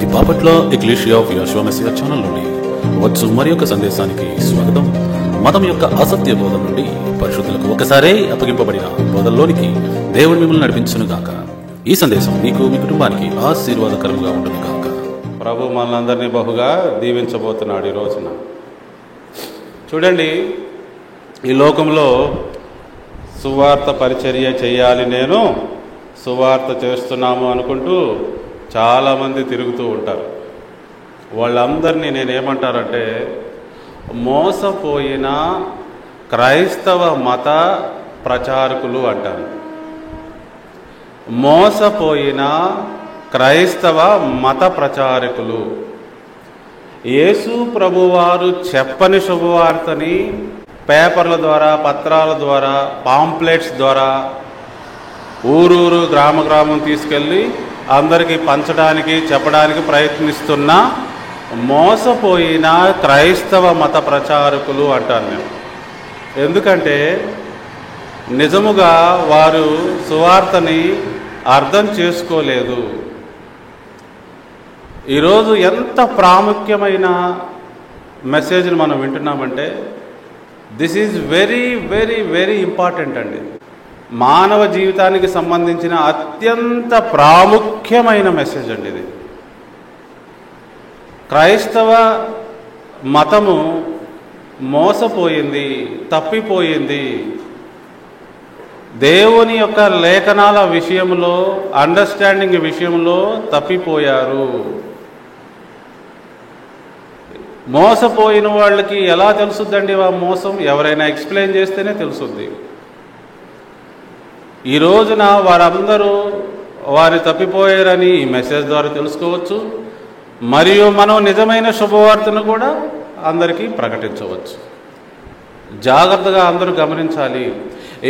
The Bapatla ecclesia of Jehovah Messiah channel నుండి వచ్చు మరి యొక్క సందేశానికి స్వాగతం. మతం యొక్క అసత్య బోధన నుండి పరిశుద్ధులకు ఒకసారే అప్పగింపబడిన బోధల్లోనికి దేవుడు మిమ్మల్ని నడిపించును గాక. ఈ సందేశం మీకు మీ కుటుంబానికి ఆశీర్వాదకరంగా ఉంటుంది గాక. ప్రభు మనందరినీ బహుగా దీవించబోతున్నాడు ఈ రోజున. చూడండి, ఈ లోకంలో సువార్త పరిచర్య చేయాలి, నేను సువార్త చేస్తున్నాము అనుకుంటూ చాలామంది తిరుగుతూ ఉంటారు. వాళ్ళందరినీ నేనేమంటారంటే మోసపోయిన క్రైస్తవ మత ప్రచారకులు అంటాను. మోసపోయిన క్రైస్తవ మత ప్రచారకులు. యేసు ప్రభువారు చెప్పని శుభవార్తని పేపర్ల ద్వారా, పత్రాల ద్వారా, పాంప్లెట్స్ ద్వారా ఊరూరు గ్రామ గ్రామం తీసుకెళ్ళి అందరికీ పంచడానికి, చెప్పడానికి ప్రయత్నిస్తున్న మోసపోయిన క్రైస్తవ మత ప్రచారకులు అంటాను నేను. ఎందుకంటే నిజముగా వారు సువార్తని అర్థం చేసుకోలేదు. ఈరోజు ఎంత ప్రాముఖ్యమైన మెసేజ్ని మనం వింటున్నామంటే this is very very very important అండి. మానవ జీవితానికి సంబంధించిన అత్యంత ప్రాముఖ్యమైన మెసేజ్ అండి ఇది. క్రైస్తవ మతము మోసపోయింది, తప్పిపోయింది. దేవుని యొక్క లేఖనాల విషయంలో, అండర్స్టాండింగ్ విషయంలో తప్పిపోయారు. మోసపోయిన వాళ్ళకి ఎలా తెలుసుద్దండి ఆ మోసం? ఎవరైనా ఎక్స్ప్లెయిన్ చేస్తేనే తెలుసుద్ది. ఈ రోజున వారందరూ వారు తప్పిపోయారని ఈ మెసేజ్ ద్వారా తెలుసుకోవచ్చు. మరియు మనం నిజమైన శుభవార్తను కూడా అందరికీ ప్రకటించవచ్చు. జాగ్రత్తగా అందరూ గమనించాలి.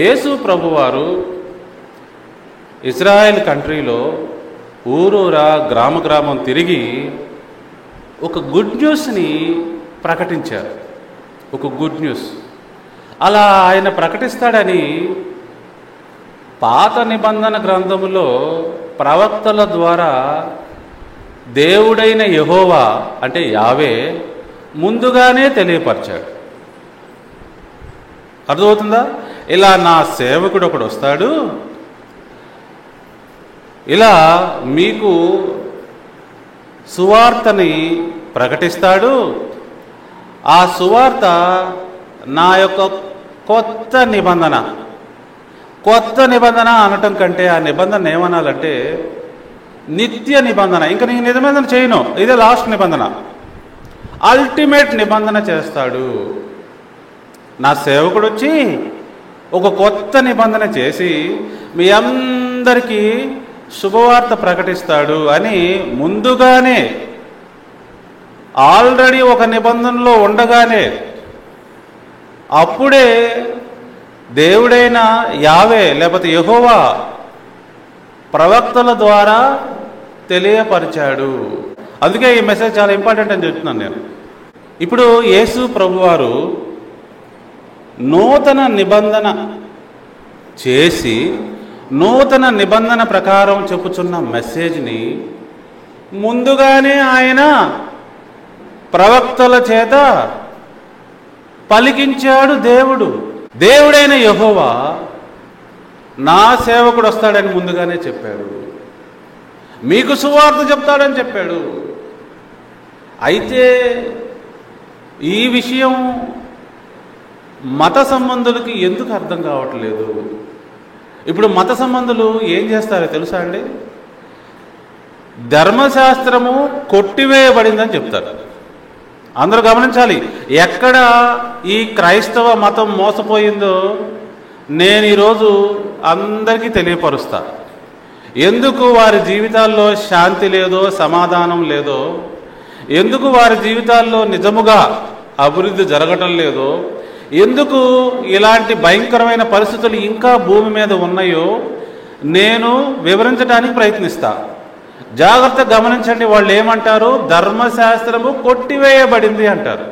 యేసు ప్రభువారు ఇజ్రాయెల్ కంట్రీలో ఊరూరా గ్రామ గ్రామం తిరిగి ఒక గుడ్ న్యూస్ని ప్రకటించారు. ఒక గుడ్ న్యూస్. అలా ఆయన ప్రకటిస్తాడని పాత నిబంధన గ్రంథములో ప్రవక్తల ద్వారా దేవుడైన యెహోవా అంటే యావే ముందుగానే తెలియపరిచాడు. అర్థమవుతుందా? ఇలా నా సేవకుడు ఒకడు వస్తాడు, ఇలా మీకు సువార్తని ప్రకటిస్తాడు. ఆ సువార్త నా యొక్క కొత్త నిబంధన. కొత్త నిబంధన అనటం కంటే ఆ నిబంధన ఏమనాలంటే నిత్య నిబంధన. ఇంకా నేను నిబంధన చేయను, ఇదే లాస్ట్ నిబంధన, అల్టిమేట్ నిబంధన చేస్తాడు. నా సేవకుడు వచ్చి ఒక కొత్త నిబంధన చేసి మీ అందరికీ శుభవార్త ప్రకటిస్తాడు అని ముందుగానే ఆల్రెడీ ఒక నిబంధనలో ఉండగానే అప్పుడే దేవుడైన యావే లేకపోతే యెహోవా ప్రవక్తల ద్వారా తెలియపరిచాడు. అందుకే ఈ మెసేజ్ చాలా ఇంపార్టెంట్ అని చెప్తున్నాను నేను. ఇప్పుడు యేసు ప్రభువారు నూతన నిబంధన చేసి నూతన నిబంధన ప్రకారం చెప్పుచున్న మెసేజ్ని ముందుగానే ఆయన ప్రవక్తల చేత పలికించాడు. దేవుడైన యెహోవా నా సేవకుడు వస్తాడని ముందుగానే చెప్పాడు. మీకు సువార్త చెప్తాడని చెప్పాడు. అయితే ఈ విషయం మత సంబంధులకి ఎందుకు అర్థం కావట్లేదు? ఇప్పుడు మత సంబంధులు ఏం చేస్తారో తెలుసా అండి? ధర్మశాస్త్రము కొట్టివేయబడిందని చెప్తారు. అందరూ గమనించాలి. ఎక్కడ ఈ క్రైస్తవ మతం మోసపోయిందో నేను ఈరోజు అందరికీ తెలియపరుస్తా. ఎందుకు వారి జీవితాల్లో శాంతి లేదో, సమాధానం లేదో, ఎందుకు వారి జీవితాల్లో నిజముగా అభివృద్ధి జరగటం లేదో, ఎందుకు ఇలాంటి భయంకరమైన పరిస్థితులు ఇంకా భూమి మీద ఉన్నాయో నేను వివరించడానికి ప్రయత్నిస్తా. జాగ్రత్తగా గమనించండి. వాళ్ళు ఏమంటారు? ధర్మశాస్త్రము కొట్టివేయబడింది అంటారు.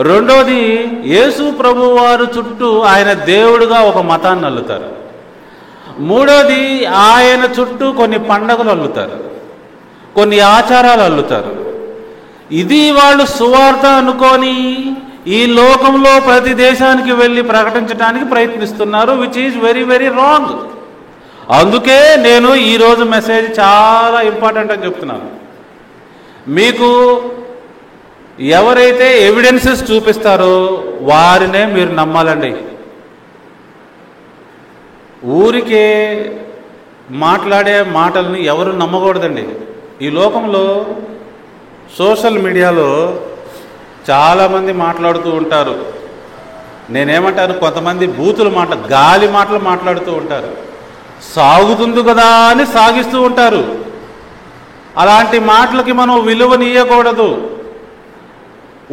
రెండోది, యేసు ప్రభువారు చుట్టూ ఆయన దేవుడుగా ఒక మతాన్ని అల్లుతారు. మూడోది, ఆయన చుట్టూ కొన్ని పండగలు అల్లుతారు. కొన్ని ఆచారాలు అల్లుతారు. ఇది వాళ్ళు సువార్త అనుకొని ఈ లోకంలో ప్రతి దేశానికి వెళ్ళి ప్రకటించడానికి ప్రయత్నిస్తున్నారు, which is very very wrong. అందుకే నేను ఈరోజు మెసేజ్ చాలా ఇంపార్టెంట్ అని చెప్తున్నాను. మీకు ఎవరైతే ఎవిడెన్సెస్ చూపిస్తారో వారినే మీరు నమ్మాలండి. ఊరికే మాట్లాడే మాటల్ని ఎవరు నమ్మకూడదండి. ఈ లోకంలో సోషల్ మీడియాలో చాలామంది మాట్లాడుతూ ఉంటారు. నేనేమంటాను, కొంతమంది బూతులు గాలి మాటలు మాట్లాడుతూ ఉంటారు. సాగుతుంది కదా అని సాగిస్తూ ఉంటారు. అలాంటి మాటలకి మనం విలువనియకూడదు.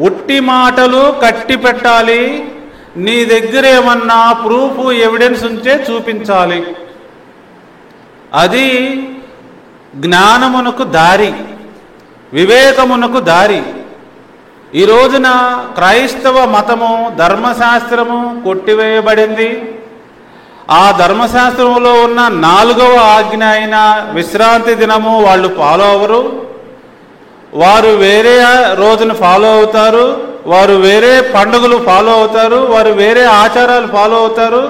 ఉట్టి మాటలు కట్టి పెట్టాలి. నీ దగ్గర ఏమన్నా ప్రూఫ్ ఎవిడెన్స్ ఉంటే చూపించాలి. అది జ్ఞానమునకు దారి, వివేకమునకు దారి. ఈ రోజున క్రైస్తవ మతము, ధర్మశాస్త్రము కొట్టివేయబడింది. ఆ ధర్మశాస్త్రంలో ఉన్న 4వ ఆజ్ఞ అయిన విశ్రాంతి దినము వాళ్ళు ఫాలో అవ్వరు. వారు వేరే రోజును ఫాలో అవుతారు, వారు వేరే పండుగలు ఫాలో అవుతారు, వారు వేరే ఆచారాలు ఫాలో అవుతారు.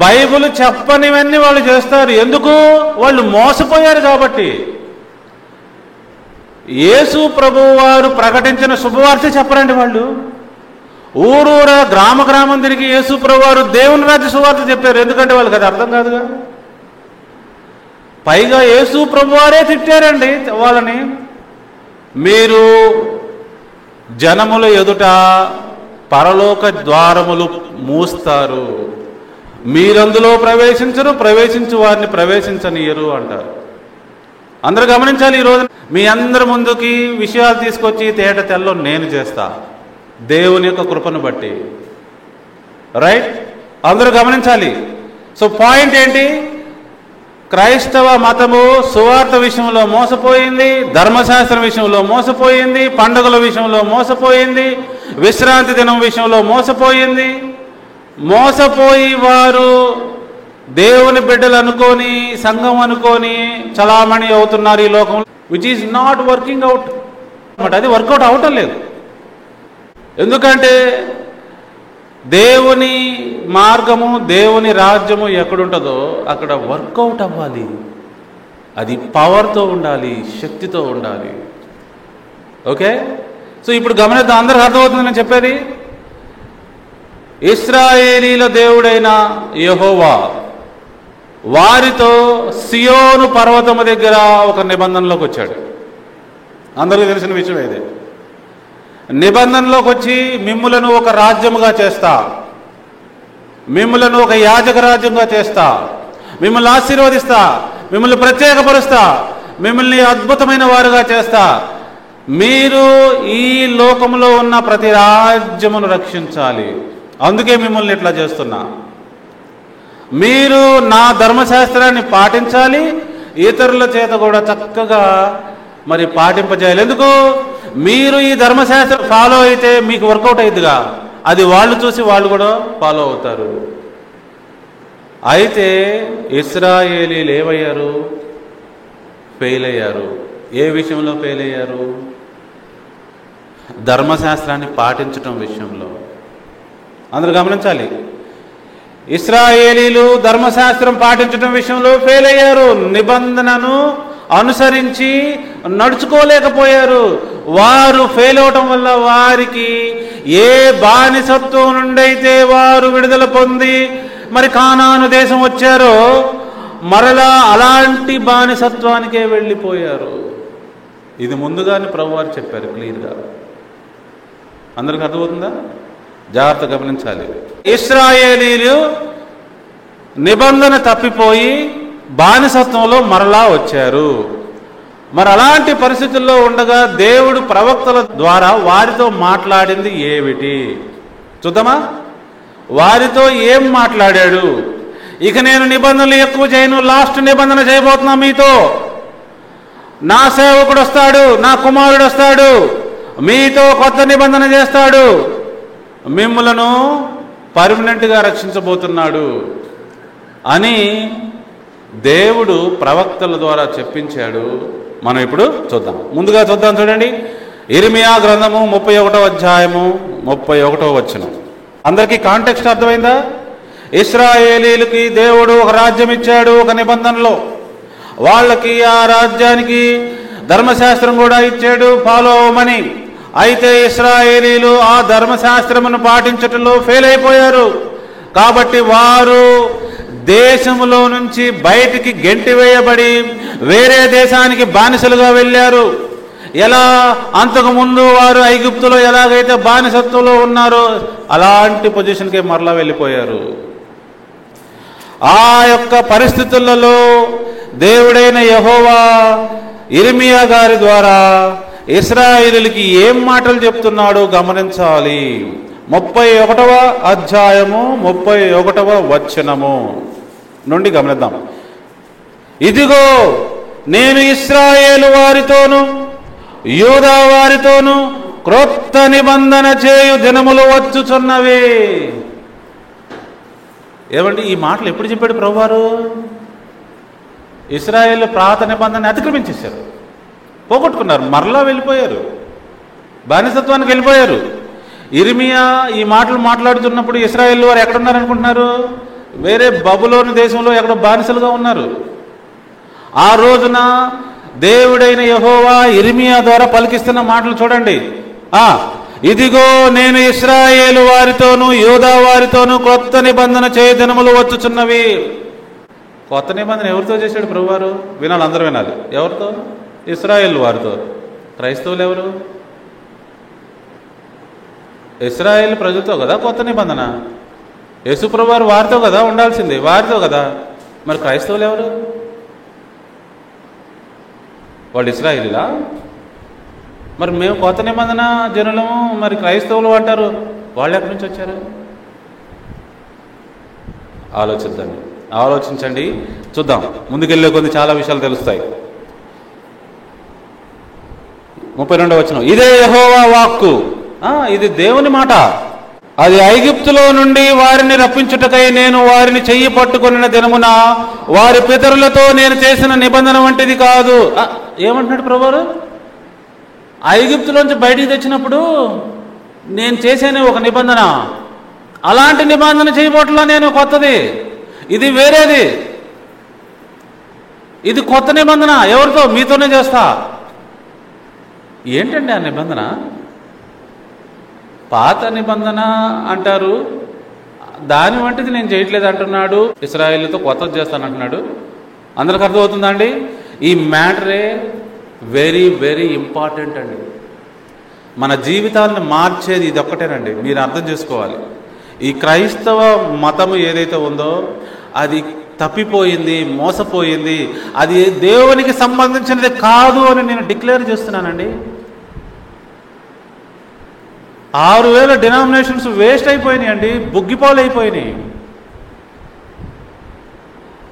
బైబిల్ చెప్పనివన్నీ వాళ్ళు చేస్తారు. ఎందుకు? వాళ్ళు మోసపోయారు కాబట్టి. యేసు ప్రభువు వారు ప్రకటించిన శుభవార్త చెప్పరండి వాళ్ళు. ఊరూర గ్రామ గ్రామం తిరిగి యేసు ప్రభు వారు దేవుని రాజ్య సువార్త చెప్పారు. ఎందుకంటే వాళ్ళకి అది అర్థం కాదుగా. పైగా యేసు ప్రభు వారే తిట్టారండి వాళ్ళని. మీరు జనముల ఎదుట పరలోక ద్వారములు మూస్తారు, మీరందులో ప్రవేశించరు, ప్రవేశించు వారిని ప్రవేశించనీయరు అంటారు. అందరూ గమనించాలి. ఈరోజు మీ అందరి ముందుకి విషయాలు తీసుకొచ్చి తేట తెల్లో నేను చేస్తా, దేవుని యొక్క కృపను బట్టి. రైట్? అందరూ గమనించాలి. సో పాయింట్ ఏంటి? క్రైస్తవ మతము సువార్త విషయంలో మోసపోయింది, ధర్మశాస్త్రం విషయంలో మోసపోయింది, పండుగల విషయంలో మోసపోయింది, విశ్రాంతి దినం విషయంలో మోసపోయింది. మోసపోయి వారు దేవుని బిడ్డలు అనుకొని, సంఘం అనుకొని చలామణి అవుతున్నారు ఈ లోకంలో, which is not working out. అది వర్కౌట్ అవటం లేదు. ఎందుకంటే దేవుని మార్గము, దేవుని రాజ్యము ఎక్కడుంటుందో అక్కడ వర్కౌట్ అవ్వాలి. అది పవర్తో ఉండాలి, శక్తితో ఉండాలి. ఓకే? సో ఇప్పుడు గమనిద్దాం, అందరికి అర్థమవుతుంది నేను చెప్పేది. ఇశ్రాయేలీల దేవుడైన యెహోవా వారితో సియోను పర్వతము దగ్గర ఒక నిబంధనలోకి వచ్చాడు. అందరికీ తెలిసిన విషయం ఇదే. నిబంధనలోకి వచ్చి మిమ్ములను ఒక రాజ్యముగా చేస్తా, మిమ్ములను ఒక యాజక రాజ్యంగా చేస్తా, మిమ్మల్ని ఆశీర్వదిస్తా, మిమ్మల్ని ప్రత్యేకపరుస్తా, మిమ్మల్ని అద్భుతమైన వారుగా చేస్తా, మీరు ఈ లోకంలో ఉన్న ప్రతి రాజ్యమును రక్షించాలి, అందుకే మిమ్మల్ని ఇట్లా చేస్తున్నా. మీరు నా ధర్మశాస్త్రాన్ని పాటించాలి, ఇతరుల చేత కూడా చక్కగా మరి పాటింపజేయాలి. ఎందుకు? మీరు ఈ ధర్మశాస్త్రం ఫాలో అయితే మీకు వర్కౌట్ అయ్యిద్దిగా, అది వాళ్ళు చూసి వాళ్ళు కూడా ఫాలో అవుతారు. అయితే ఇశ్రాయేలీలు ఏమయ్యారు? ఫెయిల్ అయ్యారు. ఏ విషయంలో ఫెయిల్ అయ్యారు? ధర్మశాస్త్రాన్ని పాటించటం విషయంలో. అందరూ గమనించాలి. ఇశ్రాయేలీలు ధర్మశాస్త్రం పాటించడం విషయంలో ఫెయిల్ అయ్యారు. నిబంధనను అనుసరించి నడుచుకోలేకపోయారు. వారు ఫెయిల్ అవటం వల్ల వారికి ఏ బానిసత్వం నుండి అయితే వారు విడుదల పొంది మరి కానాను దేశం వచ్చారో మరలా అలాంటి బానిసత్వానికే వెళ్ళిపోయారు. ఇది ముందుగానే ప్రభువారు చెప్పారు క్లియర్గా. అందరికి అర్థమవుతుందా? జాగ్రత్త గమనించాలి. ఇశ్రాయేలీలు నిబంధన తప్పిపోయి బానిసత్వంలో మరలా వచ్చారు. మరి అలాంటి పరిస్థితుల్లో ఉండగా దేవుడు ప్రవక్తల ద్వారా వారితో మాట్లాడింది ఏమిటి చూద్దామా? వారితో ఏం మాట్లాడాడు? ఇక నేను నిబంధనలు ఎక్కువ చేయను, లాస్ట్ నిబంధన చేయబోతున్నా మీతో. నా సేవకుడు వస్తాడు, నా కుమారుడు వస్తాడు, మీతో కొత్త నిబంధన చేస్తాడు, మిమ్ములను పర్మనెంట్గా రక్షించబోతున్నాడు అని దేవుడు ప్రవక్తల ద్వారా చెప్పించాడు. మనం ఇప్పుడు చూద్దాం. ముందుగా చూద్దాం, చూడండి. ఇర్మియా గ్రంథము 31వ అధ్యాయము 31వ వచనం. అందరికీ కాంటెక్స్ట్ అర్థమైందా? ఇశ్రాయేలీలకి దేవుడు ఒక రాజ్యం ఇచ్చాడు ఒక నిబంధనలో. వాళ్ళకి ఆ రాజ్యానికి ధర్మశాస్త్రం కూడా ఇచ్చాడు ఫాలో అవ్వమని. అయితే ఇశ్రాయేలీలు ఆ ధర్మశాస్త్రమును పాటించటంలో ఫెయిల్ అయిపోయారు. కాబట్టి వారు దేశములో నుంచి బయటికి గెంటివేయబడి వేరే దేశానికి బానిసలుగా వెళ్ళారు. ఎలా అంతకుముందు వారు ఐగుప్తులో ఎలాగైతే బానిసత్వంలో ఉన్నారో అలాంటి పొజిషన్కి మరలా వెళ్ళిపోయారు. ఆ యొక్క పరిస్థితులలో దేవుడైన యెహోవా ఇర్మియా గారి ద్వారా ఇశ్రాయేలుకి ఏం మాటలు చెప్తున్నాడో గమనించాలి. 31వ అధ్యాయము 31వ వచనము నుండి గమనిద్దాం. ఇదిగో నేను ఇశ్రాయేలు వారితోనూ యూదా వారితోనూ క్రొత్త నిబంధన చేయు దినములు వచ్చుచున్నవి. ఏమండి, ఈ మాటలు ఎప్పుడు చెప్పాడు ప్రభువారు? ఇశ్రాయేలు పాత నిబంధన అతిక్రమించేశారు, పోగొట్టుకున్నారు, మరలా వెళ్ళిపోయారు, బానిసత్వానికి వెళ్ళిపోయారు. ఇర్మియా ఈ మాటలు మాట్లాడుతున్నప్పుడు ఇశ్రాయేలు వారు ఎక్కడున్నారనుకుంటున్నారు? వేరే బబులోను దేశంలో ఎక్కడో బానిసలుగా ఉన్నారు. ఆ రోజున దేవుడైన యెహోవా ఇర్మియా ద్వారా పలికిస్తున్న మాటలు చూడండి. ఇదిగో నేను ఇశ్రాయేలు వారితోనూ యూదా వారితోనూ కొత్త నిబంధన చేయ దినములు వచ్చుచున్నవి. కొత్త నిబంధన ఎవరితో చేశాడు ప్రభువారు? వినాలి, అందరూ వినాలి. ఎవరితో? ఇశ్రాయేలు వారితో. క్రైస్తవులు ఎవరు? ఇశ్రాయేల్ ప్రజలతో కదా కొత్త నిబంధన. యేసు ప్రభువారు వారితో కదా ఉండాల్సింది, వారితో కదా. మరి క్రైస్తవులు ఎవరు? వాళ్ళు ఇశ్రాయేలీలా? మరి మేము కొత్త నిబంధన జనులము, మరి క్రైస్తవులు అంటారు, వాళ్ళు ఎక్కడి నుంచి వచ్చారు? ఆలోచించండి, చూద్దాం. ముందుకెళ్ళే కొద్ది చాలా విషయాలు తెలుస్తాయి. 32వ వచనం. ఇదే యెహోవా వాక్కు. ఇది దేవుని మాట. అది ఐగుప్తులో నుండి వారిని రప్పించుటకై నేను వారిని చెయ్యి పట్టుకొనిన దినమున వారి పితరులతో నేను చేసిన నిబంధన వంటిది కాదు. ఏమంటున్నాడు ప్రభువారు? ఐగుప్తులోంచి బయటికి తెచ్చినప్పుడు నేను చేసేనే ఒక నిబంధన, అలాంటి నిబంధన చేయబోట్లా నేను కొత్తది, ఇది వేరేది, ఇది కొత్త నిబంధన. ఎవరితో? మీతోనే చేస్తా. ఏంటండి ఆ నిబంధన? పాత నిబంధన అంటారు, దాని వంటిది నేను చేయట్లేదు అంటున్నాడు. ఇశ్రాయేలుతో కొత్తది చేస్తానంటున్నాడు. అందరికి అర్థమవుతుందా అండి? ఈ మ్యాటరే వెరీ వెరీ ఇంపార్టెంట్ అండి. మన జీవితాలను మార్చేది ఇది ఒక్కటేనండి. మీరు అర్థం చేసుకోవాలి. ఈ క్రైస్తవ మతము ఏదైతే ఉందో అది తప్పిపోయింది, మోసపోయింది, అది దేవునికి సంబంధించినది కాదు అని నేను డిక్లేర్ చేస్తున్నానండి. 6000 డినామినేషన్స్ వేస్ట్ అయిపోయినాయి అండి, బుగ్గిపాలు అయిపోయినాయి.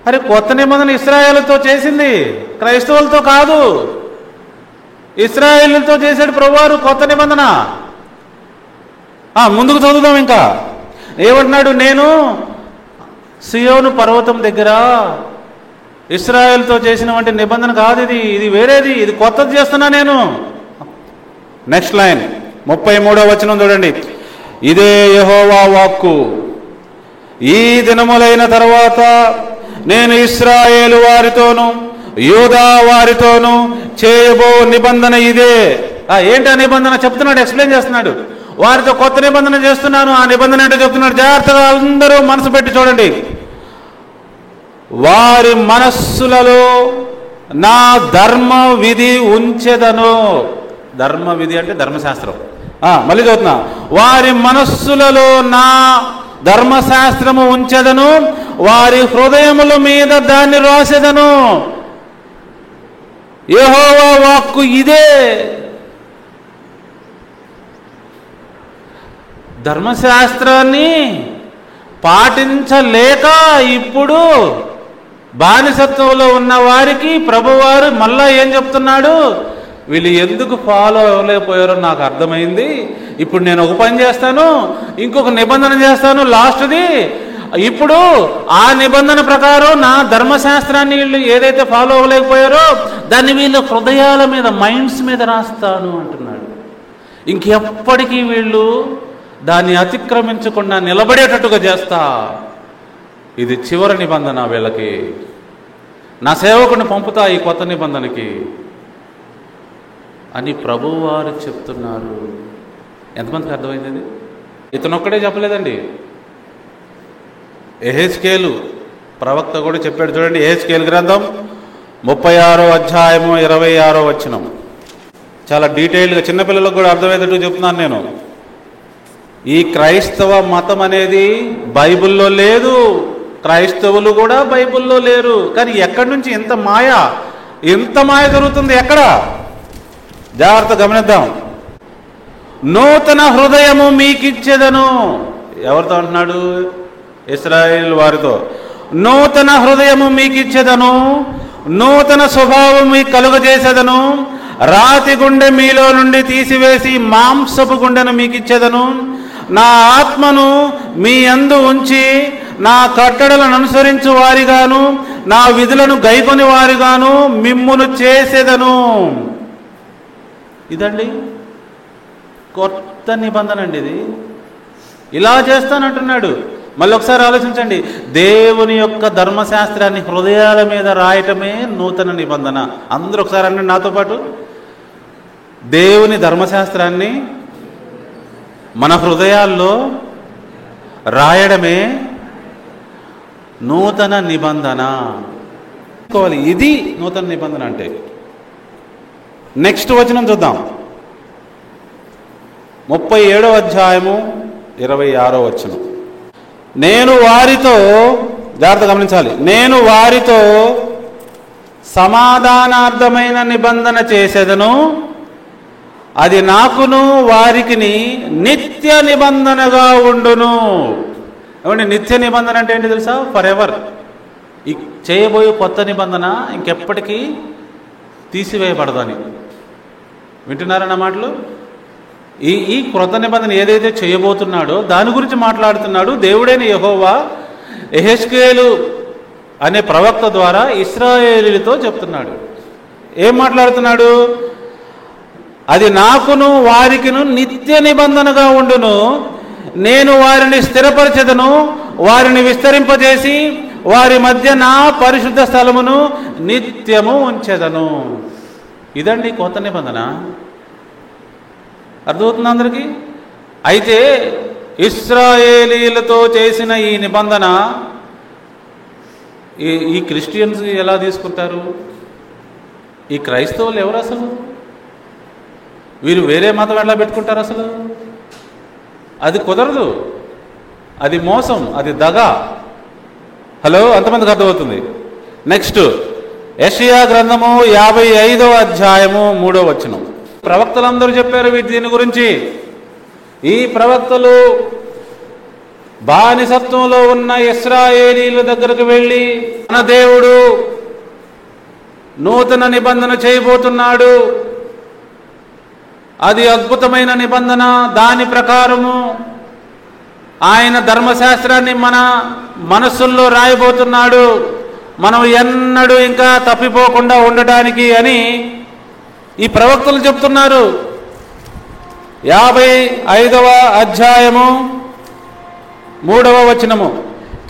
అరే, కొత్త నిబంధన ఇశ్రాయేలుతో చేసింది, క్రైస్తవులతో కాదు. ఇశ్రాయేలుతో చేశాడు ప్రభువారు కొత్త నిబంధన. ముందుకు చదువుదాం. ఇంకా ఏమంటున్నాడు? నేను సియోను పర్వతం దగ్గర ఇశ్రాయేలుతో చేసిన వంటి నిబంధన కాదు ఇది, ఇది వేరేది, ఇది కొత్తది చేస్తున్నా నేను. నెక్స్ట్ లైన్ 33వ వచనం చూడండి. ఇదే యెహోవా వాక్కు. ఈ దినములైన తర్వాత నేను ఇశ్రాయేలు వారితోనూ యూదా వారితోనూ చేయబో నిబంధన ఇదే. ఏంటి ఆ నిబంధన? చెప్తున్నాడు, ఎక్స్ప్లెయిన్ చేస్తున్నాడు. వారితో కొత్త నిబంధన చేస్తున్నాను. ఆ నిబంధన ఏంటో చెప్తున్నాడు. జాగ్రత్తగా అందరూ మనసు పెట్టి చూడండి. వారి మనస్సులలో నా ధర్మ విధి ఉంచెదను. ధర్మ విధి అంటే ధర్మశాస్త్రం. మళ్ళీ చదువుతున్నా. వారి మనస్సులలో నా ధర్మశాస్త్రము ఉంచెదను, వారి హృదయముల మీద దాన్ని రాసెదను. యెహోవా వాక్కు ఇదే. ధర్మశాస్త్రాన్ని పాటించలేక ఇప్పుడు బానిసత్వంలో ఉన్న వారికి ప్రభువారు మళ్ళా ఏం చెప్తున్నాడు? వీళ్ళు ఎందుకు ఫాలో అవ్వలేకపోయారో నాకు అర్థమైంది. ఇప్పుడు నేను ఒక పని చేస్తాను, ఇంకొక నిబంధన చేస్తాను, లాస్ట్ది. ఇప్పుడు ఆ నిబంధన ప్రకారం నా ధర్మశాస్త్రాన్ని వీళ్ళు ఏదైతే ఫాలో అవ్వలేకపోయారో దాన్ని వీళ్ళ హృదయాల మీద, మైండ్స్ మీద రాస్తాను అంటున్నాడు. ఇంకెప్పటికీ వీళ్ళు దాన్ని అతిక్రమించకుండా నిలబడేటట్టుగా చేస్తా. ఇది చివరి నిబంధన వీళ్ళకి. నా సేవకుని పంపుతా ఈ కొత్త నిబంధనకి అని ప్రభువారు చెప్తున్నారు. ఎంతమందికి అర్థమైంది ఇది? ఇతనొక్కడే చెప్పలేదండి. యెహెజ్కేలు ప్రవక్త కూడా చెప్పాడు. చూడండి, యెహెజ్కేలు గ్రంథం 36వ అధ్యాయము 26వ వచనం. చాలా డీటెయిల్డ్గా చిన్నపిల్లలకు కూడా అర్థమయ్యేటట్టు చెప్తున్నాను నేను. ఈ క్రైస్తవ మతం అనేది బైబిల్లో లేదు, క్రైస్తవులు కూడా బైబిల్లో లేరు. కానీ ఎక్కడి నుంచి ఇంత మాయ జరుగుతుంది? ఎక్కడ? జాగ్రత్త గమనిద్దాం. నూతన హృదయము మీకిచ్చేదను. ఎవరితో అంటున్నాడు? ఇశ్రాయేలు వారితో. నూతన హృదయము మీకిచ్చేదను, నూతన స్వభావం మీకు కలుగజేసేదను, రాతి గుండె మీలో నుండి తీసివేసి మాంసపు గుండెను మీకిచ్చేదను, నా ఆత్మను మీ యందు ఉంచి నా కట్టడలను అనుసరించు వారిగాను నా విధులను గైకొని వారిగాను మిమ్మును చేసేదను. ఇదండి కొత్త నిబంధన అండి. ఇది ఇలా చేస్తానంటున్నాడు. మళ్ళీ ఒకసారి ఆలోచించండి. దేవుని యొక్క ధర్మశాస్త్రాన్ని హృదయాల మీద రాయటమే నూతన నిబంధన. అందరూ ఒకసారి అనండి నాతో పాటు. దేవుని ధర్మశాస్త్రాన్ని మన హృదయాల్లో రాయడమే నూతన నిబంధన. ఇది నూతన నిబంధన అంటే. నెక్స్ట్ వచనం చూద్దాం. 37వ అధ్యాయము 26వ వచనం. నేను వారితో, జాగ్రత్త గమనించాలి, నేను వారితో సమాధానార్థమైన నిబంధన చేసేదను, అది నాకును వారికిని నిత్య నిబంధనగా ఉండును. ఏమంటే నిత్య నిబంధన అంటే ఏంటి తెలుసా? For ever. ఈ చేయబోయే కొత్త నిబంధన ఇంకెప్పటికీ తీసివేయబడదని. వింటున్నారన్న మాటలు? ఈ క్రొత్త నిబంధన ఏదైతే చేయబోతున్నాడో దాని గురించి మాట్లాడుతున్నాడు దేవుడైన యెహోవా యెహెజ్కేలు అనే ప్రవక్త ద్వారా ఇశ్రాయేలీయులతో చెప్తున్నాడు. ఏం మాట్లాడుతున్నాడు? అది నాకును వారికిను నిత్య నిబంధనగా ఉండును, నేను వారిని స్థిరపరచెదను, వారిని విస్తరింపజేసి వారి మధ్య నా పరిశుద్ధ స్థలమును నిత్యము ఉంచెదను. ఇదండి కొత్త నిబంధన. అర్థమవుతుంది అందరికీ? అయితే ఇశ్రాయేలీయులతో చేసిన ఈ నిబంధన ఈ క్రిస్టియన్స్ ఎలా తీసుకుంటారు? ఈ క్రైస్తవులు ఎవరు అసలు? వీరు వేరే మతం ఎలా పెట్టుకుంటారు అసలు? అది కుదరదు, అది మోసం, అది దగ. హలో, అంతమందికి అర్థమవుతుంది? నెక్స్ట్ యెషయా గ్రంథము 55వ అధ్యాయము 3వ వచనం. ప్రవక్తలందరూ చెప్పారు దీని గురించి. ఈ ప్రవక్తలు బానిసత్వంలో ఉన్న ఇశ్రాయేలీయుల దగ్గరకు వెళ్ళి మన దేవుడు నూతన నిబంధన చేయబోతున్నాడు, అది అద్భుతమైన నిబంధన, దాని ప్రకారము ఆయన ధర్మశాస్త్రాన్ని మన మనస్సుల్లో రాయబోతున్నాడు, మనం ఎన్నడూ ఇంకా తప్పిపోకుండా ఉండటానికి అని ఈ ప్రవక్తలు చెప్తున్నారు. 55వ అధ్యాయము 3వ వచనము.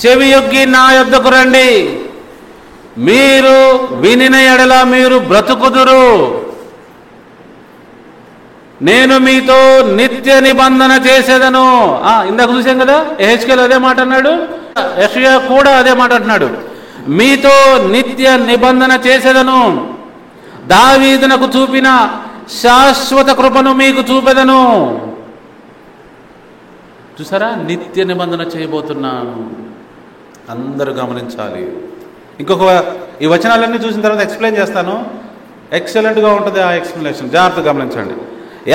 చెవియొగ్గి నా యొద్దకు రండి, మీరు వినిన ఎడల మీరు బ్రతుకుదురు, నేను మీతో నిత్య నిబంధన చేసేదను. ఇందాక చూసాం కదా, యెహెజ్కేలు అదే మాట అన్నాడు, యెషయా కూడా అదే మాట అంటున్నాడు. మీతో నిత్య నిబంధన చేసేదను, దావీదునకు చూపిన శాశ్వత కృపను మీకు చూపెదను. చూసారా, నిత్య నిబంధన చేయబోతున్నాను. అందరూ గమనించాలి. ఈ వచనాలన్నీ చూసిన తర్వాత ఎక్స్ప్లెయిన్ చేస్తాను. ఎక్సలెంట్గా ఉంటుంది ఆ ఎక్స్ప్లెనేషన్. జాగ్రత్తగా గమనించండి.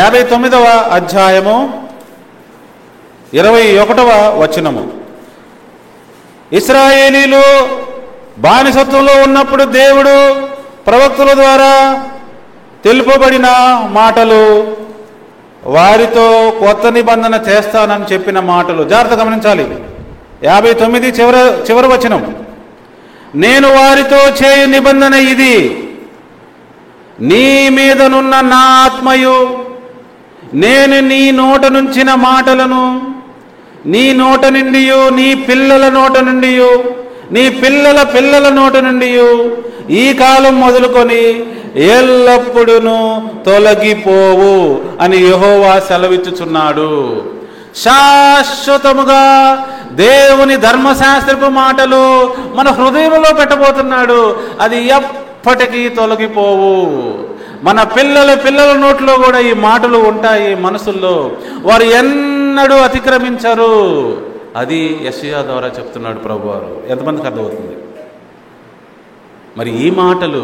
59వ అధ్యాయము 21వ వచనము. ఇశ్రాయేలీలు బానిసత్వంలో ఉన్నప్పుడు దేవుడు ప్రవక్తల ద్వారా తెలుపబడిన మాటలు, వారితో కొత్త నిబంధన చేస్తానని చెప్పిన మాటలు. జాగ్రత్త గమనించాలి. 59 చివరి వచనం. నేను వారితో చేయు నిబంధన ఇది, నీ మీదనున్న నా ఆత్మయు నేను నీ నోట నుంచిన మాటలను నీ నోట నుండి నీ పిల్లల నోట నుండి నీ పిల్లల పిల్లల నోట నుండి ఈ కాలం మొదలుకొని ఎల్లప్పుడూ తొలగిపోవు అని యెహోవా సెలవిచ్చుచున్నాడు. శాశ్వతముగా దేవుని ధర్మశాస్త్రపు మాటలు మన హృదయంలో పెట్టబోతున్నాడు. అది ఎప్పటికీ తొలగిపోవు. మన పిల్లల నోట్లో కూడా ఈ మాటలు ఉంటాయి మనసుల్లో. వారు ఎన్నడూ అతిక్రమించరు. అది యెషయా ద్వారా చెప్తున్నాడు ప్రభువారు. ఎంతమందికి అర్థమవుతుంది? మరి ఈ మాటలు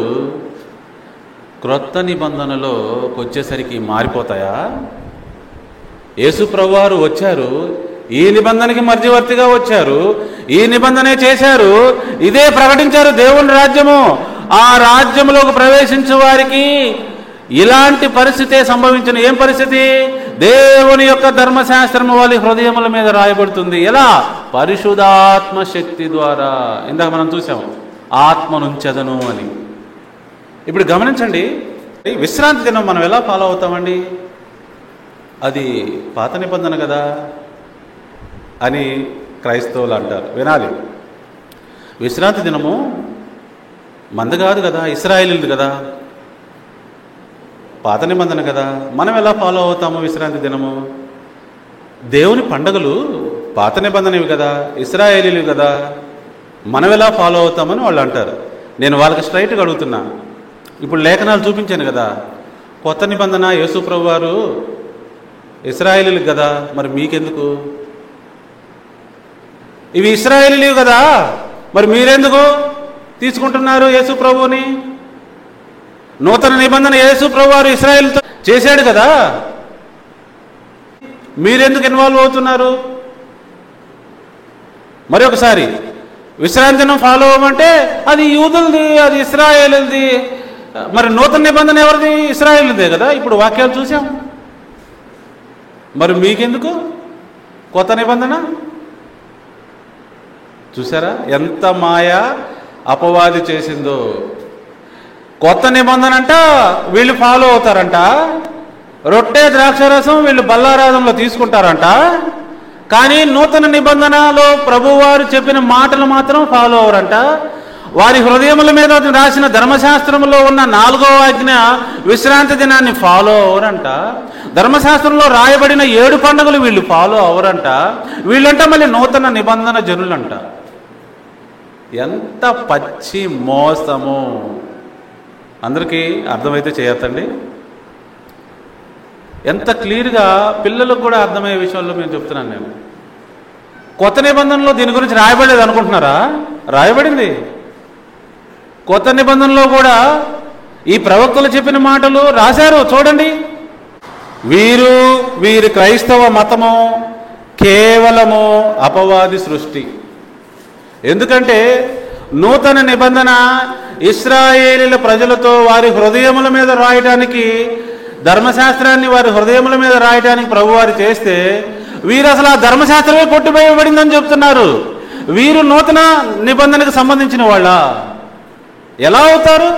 క్రొత్త నిబంధనలోకి వచ్చేసరికి మారిపోతాయా? యేసు ప్రభువారు వచ్చారు, ఈ నిబంధనకి మధ్యవర్తిగా వచ్చారు, ఈ నిబంధనే చేశారు, ఇదే ప్రకటించారు దేవుని రాజ్యము. ఆ రాజ్యములోకి ప్రవేశించే వారికి ఇలాంటి పరిస్థితే సంభవించిన. ఏం పరిస్థితి? దేవుని యొక్క ధర్మశాస్త్రము వాళ్ళ హృదయముల మీద రాయబడుతుంది. ఎలా? పరిశుద్ధాత్మ శక్తి ద్వారా. ఇందాక మనం చూసాము ఆత్మనుంచెదను అని. ఇప్పుడు గమనించండి, విశ్రాంతి దినం మనం ఎలా ఫాలో అవుతామండి? అది పాత నిబంధన కదా అని క్రైస్తవులు అంటారు. వినాలి, విశ్రాంతి దినము మంద కాదు కదా, ఇశ్రాయేలీయులది కదా, పాత నిబంధన కదా. మనం ఎలా ఫాలో అవుతాము విశ్రాంతి దినము? దేవుని పండగలు పాత నిబంధనవి కదా, ఇశ్రాయేలీయులు కదా, మనం ఎలా ఫాలో అవుతామని వాళ్ళు అంటారు. నేను వాళ్ళకి స్ట్రైట్గా అడుగుతున్నా. ఇప్పుడు లేఖనాలు చూపించాను కదా, కొత్త నిబంధన యేసు ప్రభువారు ఇశ్రాయేలీయులు కదా, మరి మీకెందుకు? ఇవి ఇశ్రాయేలీయులు కదా, మరి మీరెందుకు తీసుకుంటున్నారు యేసు ప్రభువుని? నూతన నిబంధన యేసు ప్రభువారు ఇశ్రాయేలుతో చేశాడు కదా, మీరెందుకు ఇన్వాల్వ్ అవుతున్నారు? మరి ఒకసారి విశ్రాంతి దినం ఫాలో అవ్వమంటే అది యూదులది, అది ఇశ్రాయేలుది. మరి నూతన నిబంధన ఎవరిది? ఇశ్రాయేలుదే కదా. ఇప్పుడు వాక్యాలు చూసాం. మరి మీకెందుకు కొత్త నిబంధన? చూసారా ఎంత మాయ అపవాది చేసిందో. కొత్త నిబంధన అంట వీళ్ళు ఫాలో అవుతారంట, రొట్టె ద్రాక్షరసం వీళ్ళు బల్లారాధంలో తీసుకుంటారంట, కానీ నూతన నిబంధనలో ప్రభువారు చెప్పిన మాటలు మాత్రం ఫాలో అవరంట. వారి హృదయముల మీద రాసిన ధర్మశాస్త్రంలో ఉన్న 4వ ఆజ్ఞ విశ్రాంతి దినాన్ని ఫాలో అవరంట. ధర్మశాస్త్రంలో రాయబడిన 7 పండుగలు వీళ్ళు ఫాలో అవరంట. వీళ్ళంట మళ్ళీ నూతన నిబంధన జనులంట. ఎంత పచ్చి మోసము! అందరికీ అర్థమైతే చేయొద్దండి. ఎంత క్లియర్గా పిల్లలకు కూడా అర్థమయ్యే విషయంలో నేను చెప్తున్నాను. నేను కొత్త నిబంధనలో దీని గురించి రాయబడలేదు అనుకుంటున్నారా? రాయబడింది. కొత్త నిబంధనలో కూడా ఈ ప్రవక్తలు చెప్పిన మాటలు రాశారు. చూడండి, వీరి క్రైస్తవ మతము కేవలము అపవాది సృష్టి. ఎందుకంటే నూతన నిబంధన ఇశ్రాయేలీల ప్రజలతో వారి హృదయముల మీద రాయటానికి, ధర్మశాస్త్రాన్ని వారి హృదయముల మీద రాయటానికి ప్రభువారు చేస్తే, వీరు అసలు ఆ ధర్మశాస్త్రమే కొట్టివేయబడిందని చెప్తున్నారు. వీరు నూతన నిబంధనకు సంబంధించిన వాళ్ళ ఎలా అవుతారు?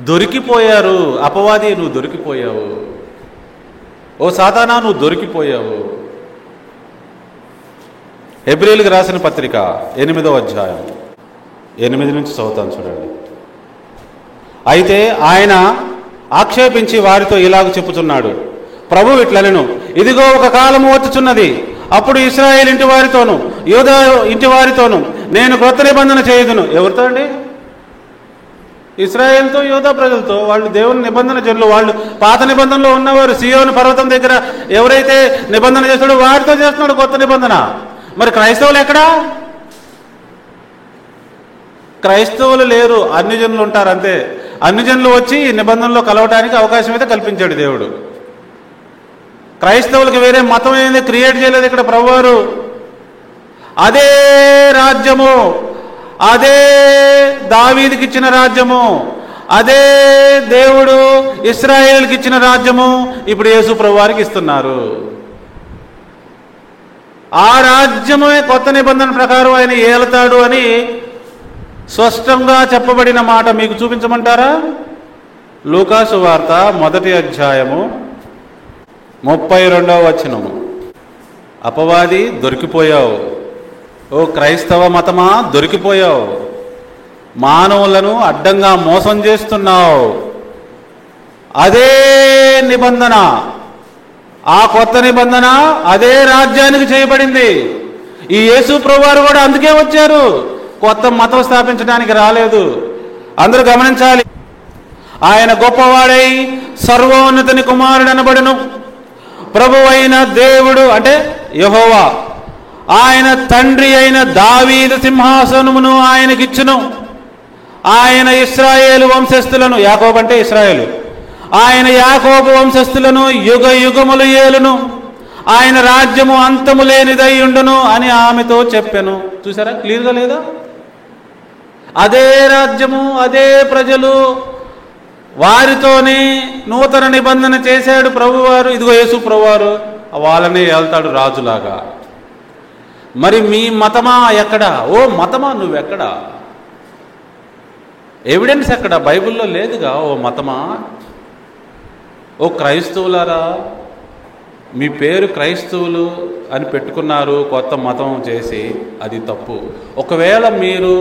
దొరికిపోయారు. అపవాది, నువ్వు దొరికిపోయావు. ఓ సాతానా, నువ్వు దొరికిపోయావు. హెబ్రీయులకు రాసిన పత్రిక 8వ అధ్యాయం 8 నుంచి చదువుతాను చూడండి. అయితే ఆయన ఆక్షేపించి వారితో ఇలాగ చెప్పుచున్నాడు, ప్రభు ఇట్లనెను, ఇదిగో ఒక కాలము వచ్చుచున్నది, అప్పుడు ఇశ్రాయేలు ఇంటి వారితోను యూదా ఇంటి వారితోను నేను క్రొత్త నిబంధన చేయుదును. ఎవరితో అండి? ఇశ్రాయేలుతో, యూదా ప్రజలతో. వాళ్ళు దేవుని నిబంధన జనులు. వాళ్ళు పాత నిబంధనలో ఉన్నవారు. సియోను పర్వతం దగ్గర ఎవరైతే నిబంధన చేస్తాడో వారితో చేస్తున్నాడు కొత్త నిబంధన. మరి క్రైస్తవులు ఎక్కడా? క్రైస్తవులు లేరు, అన్ని జనులు ఉంటారు అంతే. అన్ని జనులు వచ్చి ఈ నిబంధనలో కలవటానికి అవకాశం అయితే కల్పించాడు దేవుడు. క్రైస్తవులకు వేరే మతం ఏంది క్రియేట్ చేయలేదు ఇక్కడ ప్రభువారు. అదే రాజ్యము, అదే దావీదుకి ఇచ్చిన రాజ్యము, అదే దేవుడు ఇశ్రాయేలుకి ఇచ్చిన రాజ్యము ఇప్పుడు యేసు ప్రభువారికి ఇస్తున్నారు. ఆ రాజ్యమే కొత్త నిబంధన ప్రకారం ఆయన ఏలుతాడు అని స్పష్టంగా చెప్పబడిన మాట మీకు చూపించమంటారా? లూకాసు వార్త 1వ అధ్యాయము 32వ వచనము. అపవాది దొరికిపోయావు, ఓ క్రైస్తవ మతమా దొరికిపోయావు, మానవులను అడ్డంగా మోసం చేస్తున్నావు. అదే నిబంధన, ఆ కొత్త నిబంధన అదే రాజ్యానికి చేయబడింది. ఈ యేసు ప్రభువారు కూడా అందుకే వచ్చారు, కొత్త మతం స్థాపించడానికి రాలేదు. అందరూ గమనించాలి. ఆయన గొప్పవాడై సర్వోన్నతుని కుమారుడు అనబడును. ప్రభువైన దేవుడు అంటే యెహోవా ఆయన తండ్రి అయిన దావీదు సింహాసనమును ఆయనకిచ్చును. ఆయన ఇశ్రాయేలు వంశస్థులను, యాకోబు అంటే ఇశ్రాయేలు, ఆయన యాకోబు వంశస్థులను యుగ యుగములు ఏలును. ఆయన రాజ్యము అంతము లేనిదై ఉండును అని ఆమెతో చెప్పెను. చూసారా, క్లియర్గా లేదా? అదే రాజ్యము, అదే ప్రజలు, వారితోనే నూతన నిబంధన చేశాడు ప్రభువారు. ఇదిగో యేసు ప్రభువారు వాళ్ళనే వెళ్తాడు రాజులాగా. మరి మీ మతమా ఎక్కడా? ఓ మతమా నువ్వెక్కడా? ఎవిడెన్స్ ఎక్కడ? బైబిల్లో లేదుగా. ఓ మతమా, ఓ క్రైస్తవులారా, మీ పేరు క్రైస్తవులు అని పెట్టుకున్నారు కొత్త మతం చేసి, అది తప్పు. ఒకవేళ మీరు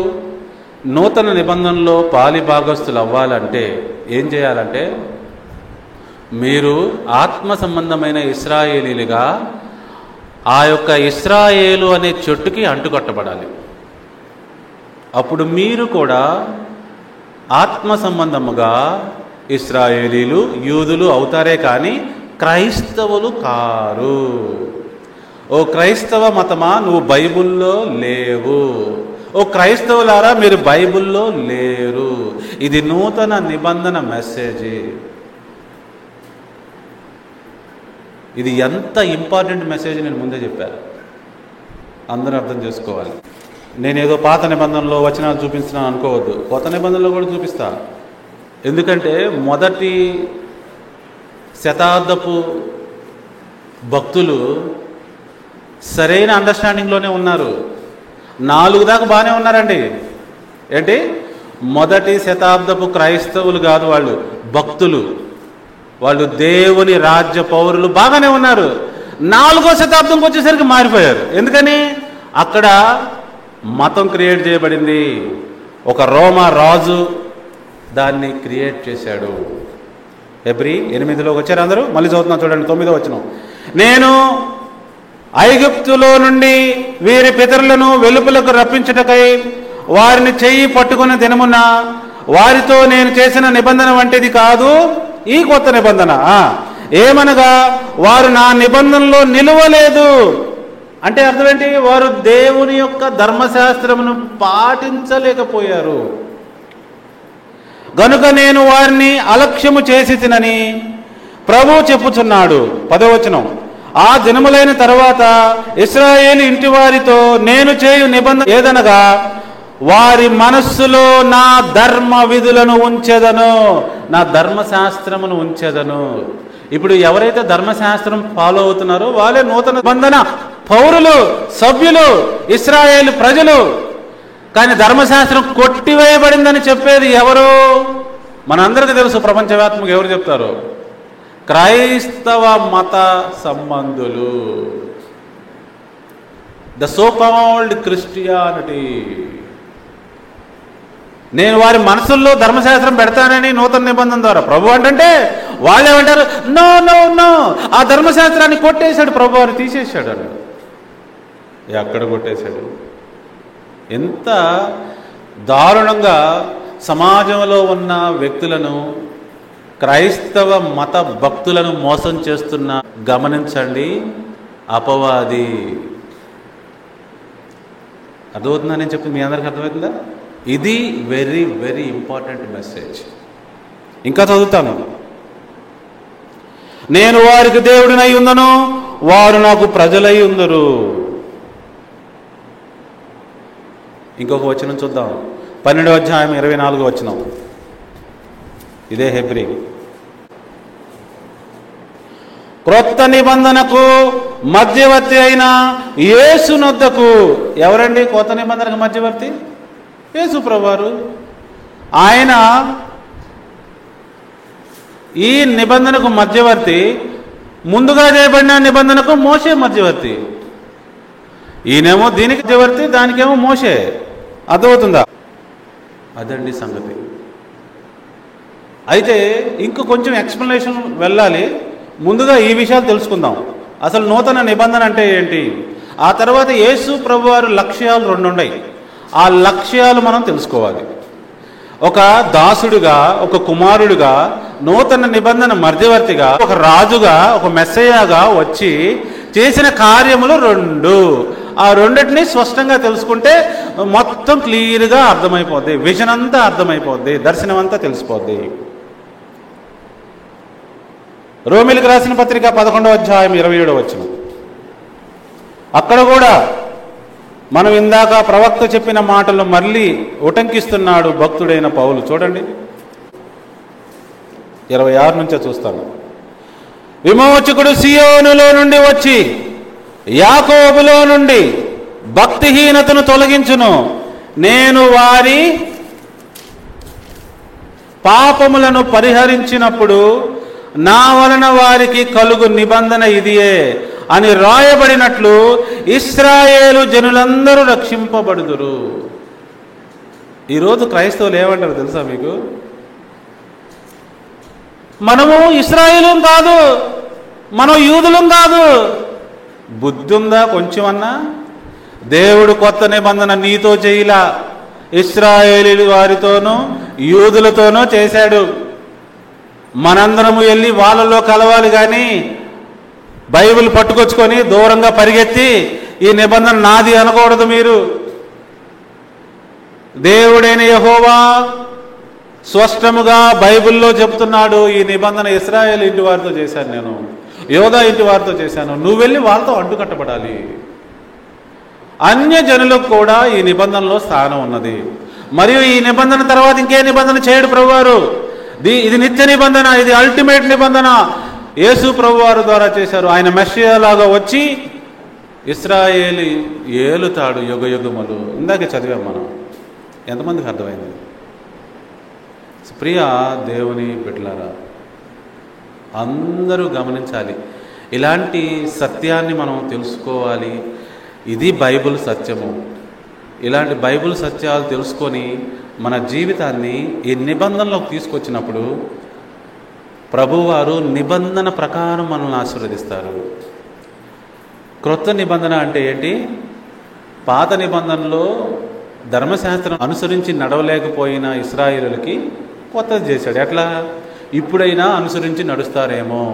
నూతన నిబంధనలో పాలి భాగస్తులు అవ్వాలంటే ఏం చేయాలంటే, మీరు ఆత్మ సంబంధమైన ఇశ్రాయేలీలుగా ఆ యొక్క ఇశ్రాయేలు అనే చెట్టుకి అంటుకట్టబడాలి. అప్పుడు మీరు కూడా ఆత్మ సంబంధముగా ఇశ్రాయేలీలు, యూదులు అవుతారే కానీ క్రైస్తవులు కారు. ఓ క్రైస్తవ మతమా నువ్వు బైబిల్లో లేవు. ఓ క్రైస్తవులారా మీరు బైబిల్లో లేరు. ఇది నూతన నిబంధన మెసేజ్. ఇది ఎంత ఇంపార్టెంట్ మెసేజ్ నేను ముందే చెప్పాను, అందరూ అర్థం చేసుకోవాలి. నేనేదో పాత నిబంధనలో వచనాలు చూపిస్తున్నాను అనుకోవద్దు, కొత్త నిబంధనలో కూడా చూపిస్తా. ఎందుకంటే మొదటి శతాబ్దపు భక్తులు సరైన అండర్స్టాండింగ్లోనే ఉన్నారు. 4 దాకా బాగానే ఉన్నారండి. ఏంటి? మొదటి శతాబ్దపు క్రైస్తవులు కాదు, వాళ్ళు భక్తులు, వాళ్ళు దేవుని రాజ్య పౌరులు, బాగానే ఉన్నారు. 4వ శతాబ్దంకి వచ్చేసరికి మారిపోయారు. ఎందుకని? అక్కడ మతం క్రియేట్ చేయబడింది. ఒక రోమా రాజు దాన్ని క్రియేట్ చేశాడు. హెబ్రీ 8లోకి వచ్చారు అందరూ. మళ్ళీ చదువుతున్నాం చూడండి, 9వ వచనం. నేను ఐగుప్తులో నుండి వీరి పితరులను వెలుపలకు రప్పించుటకై వారిని చెయ్యి పట్టుకున్న దినమున వారితో నేను చేసిన నిబంధన వంటిది కాదు ఈ కొత్త నిబంధన. ఏమనగా వారు నా నిబంధనలో నిలువలేదు. అంటే అర్థం ఏంటి? వారు దేవుని యొక్క ధర్మశాస్త్రమును పాటించలేకపోయారు. గనుక నేను వారిని అలక్ష్యము చేసి తినని ప్రభువు చెప్పుచున్నాడు. 10వ వచనం. ఆ దినములైన తర్వాత ఇశ్రాయేలు ఇంటి వారితో నేను చేయు నిబంధన ఏదనగా వారి మనస్సులో నా ధర్మ విధులను ఉంచెదను, నా ధర్మశాస్త్రమును ఉంచెదను. ఇప్పుడు ఎవరైతే ధర్మశాస్త్రం ఫాలో అవుతున్నారో వాళ్ళే నూతన నిబంధన పౌరులు, సభ్యులు, ఇశ్రాయేలు ప్రజలు. కానీ ధర్మశాస్త్రం కొట్టివేయబడిందని చెప్పేది ఎవరు? మనందరికీ తెలుసు. ప్రపంచవ్యాప్తంగా ఎవరు చెప్తారు? క్రైస్తవ మత సంబంధులు, ద సో కాల్డ్ క్రిస్టియానిటీ. నేను వారి మనసుల్లో ధర్మశాస్త్రం పెడతానని నూతన నిబంధన ద్వారా ప్రభు అంటే వాళ్ళు ఏమంటారు? నో నో నో, ఆ ధర్మశాస్త్రాన్ని కొట్టేశాడు ప్రభు, వారు తీసేశాడు అని. ఎక్కడ కొట్టేశాడు? ఎంత దారుణంగా సమాజంలో ఉన్న వ్యక్తులను, క్రైస్తవ మత భక్తులను మోసం చేస్తున్న గమనించండి. అపవాది. అర్థమవుతుందా నేను చెప్పింది? మీ అందరికీ అర్థమవుతుందా? ఇది వెరీ వెరీ ఇంపార్టెంట్ మెసేజ్. ఇంకా చదువుతాను. నేను వారికి దేవుడినై ఉందను, వారు నాకు ప్రజలై ఉందరు. ఇంకొక వచనం చూద్దాం. 12వ అధ్యాయం 24వ వచనం. ఇదే హెబ్రీ. క్రొత్త నిబంధనకు మధ్యవర్తి అయిన యేసునొద్దకు. ఎవరండి కొత్త నిబంధనకు మధ్యవర్తి? యేసు ప్రభువారు. ఆయన ఈ నిబంధనకు మధ్యవర్తి, ముందుగా చేయబడిన నిబంధనకు మోషే మధ్యవర్తి. ఈయనేమో దీనికి మధ్యవర్తి, దానికేమో మోషే. అర్థమవుతుందా? అదండి సంగతి. అయితే ఇంకో కొంచెం ఎక్స్ప్లెనేషన్ వెళ్ళాలి. ముందుగా ఈ విషయాలు తెలుసుకుందాం. అసలు నూతన నిబంధన అంటే ఏంటి, ఆ తర్వాత యేసు ప్రభువారి లక్ష్యాలు 2 ఉన్నాయి. ఆ లక్ష్యాలు మనం తెలుసుకోవాలి. ఒక దాసుడుగా, ఒక కుమారుడిగా, నూతన నిబంధన మధ్యవర్తిగా, ఒక రాజుగా, ఒక మెస్సయ్యగా వచ్చి చేసిన కార్యములు 2. ఆ రెండింటినీ స్పష్టంగా తెలుసుకుంటే మొత్తం క్లియర్గా అర్థమైపోద్ది. విజన్ అంతా అర్థమైపోద్ది, దర్శనం అంతా తెలిసిపోద్ది. రోమిలకు రాసిన పత్రిక 11వ అధ్యాయం 27వ వచనం. అక్కడ కూడా మనం ఇందాక ప్రవక్త చెప్పిన మాటలు మళ్ళీ ఉటంకిస్తున్నాడు భక్తుడైన పౌలు. చూడండి, 26 నుంచే చూస్తాను. విమోచకుడు సియోనులో నుండి వచ్చి యాకోబులో నుండి భక్తిహీనతను తొలగించును. నేను వారి పాపములను పరిహరించినప్పుడు నా వలన వారికి కలుగు నిబంధన ఇదియే అని రాయబడినట్లు ఇశ్రాయేలు జనులందరూ రక్షింపబడుదురు. ఈరోజు క్రైస్తవులు ఏమంటారు తెలుసా మీకు? మనము ఇశ్రాయేలు కాదు, మనం యూదులం కాదు. బుద్ధి ఉందా కొంచెమన్నా? దేవుడు కొత్త నిబంధన నీతో చేయలా, ఇశ్రాయేలు వారితోనూ యూదులతోనూ చేశాడు. మనందరము వెళ్ళి వాళ్ళలో కలవాలి కానీ బైబిల్ పట్టుకొచ్చుకొని దూరంగా పరిగెత్తి ఈ నిబంధన నాది అనకూడదు. మీరు దేవుడైన యెహోవా స్పష్టముగా బైబిల్లో చెప్తున్నాడు, ఈ నిబంధన ఇశ్రాయేలు ఇంటి వారితో చేశాను, నేను యోధా ఇంటి వారితో చేశాను. నువ్వు వెళ్ళి వాళ్ళతో అడ్డుకట్టబడాలి. అన్య జనులకు కూడా ఈ నిబంధనలో స్థానం ఉన్నది. మరియు ఈ నిబంధన తర్వాత ఇంకే నిబంధన చేయడు ప్రభువారు. ఇది నిత్య నిబంధన, ఇది అల్టిమేట్ నిబంధన. యేసు ప్రభువారు ద్వారా చేశారు. ఆయన మెస్సియాలాగా వచ్చి ఇశ్రాయేలు ఏలుతాడు యుగ యుగములు. ఇందాకే చదివాం మనం. ఎంతమందికి అర్థమైంది? ప్రియ దేవుని బిడ్డలారా, అందరూ గమనించాలి. ఇలాంటి సత్యాన్ని మనం తెలుసుకోవాలి. ఇది బైబిల్ సత్యము. ఇలాంటి బైబిల్ సత్యాలు తెలుసుకొని మన జీవితాన్ని ఈ నిబంధనలోకి తీసుకొచ్చినప్పుడు ప్రభువారు నిబంధన ప్రకారం మనల్ని ఆశీర్వదిస్తారు. క్రొత్త నిబంధన అంటే ఏంటి? పాత నిబంధనలో ధర్మశాస్త్రం అనుసరించి నడవలేకపోయిన ఇశ్రాయేలులకి కొత్తది చేశాడు. ఎట్లా? ఇప్పుడైనా అనుసరించి నడుస్తారేమో.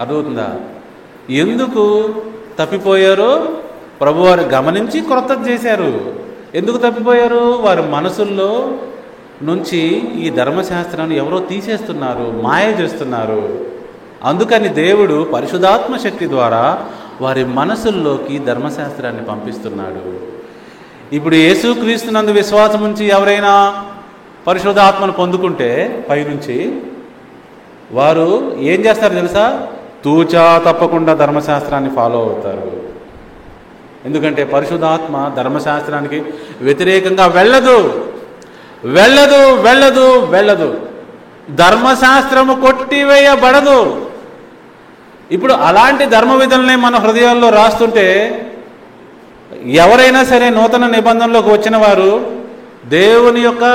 అర్థమవుతుందా? ఎందుకు తప్పిపోయారో ప్రభువారు గమనించి క్రొత్తది చేశారు. ఎందుకు తప్పిపోయారు? వారి మనసుల్లో నుంచి ఈ ధర్మశాస్త్రాన్ని ఎవరో తీసేస్తున్నారు, మాయ చేస్తున్నారు. అందుకని దేవుడు పరిశుద్ధాత్మ శక్తి ద్వారా వారి మనసుల్లోకి ధర్మశాస్త్రాన్ని పంపిస్తున్నాడు. ఇప్పుడు యేసుక్రీస్తునందు విశ్వాసం ఉంచి ఎవరైనా పరిశుద్ధాత్మను పొందుకుంటే పైనుంచి వారు ఏం చేస్తారు తెలుసా? తూచా తప్పకుండా ధర్మశాస్త్రాన్ని ఫాలో అవుతారు. ఎందుకంటే పరిశుద్ధాత్మ ధర్మశాస్త్రానికి వ్యతిరేకంగా వెళ్ళదు, వెళ్ళదు, వెళ్ళదు, వెళ్ళదు. ధర్మశాస్త్రము కొట్టివేయబడదు. ఇప్పుడు అలాంటి ధర్మ విధులనే మన హృదయాల్లో రాస్తుంటే ఎవరైనా సరే నూతన నిబంధనలోకి వచ్చిన వారు దేవుని యొక్క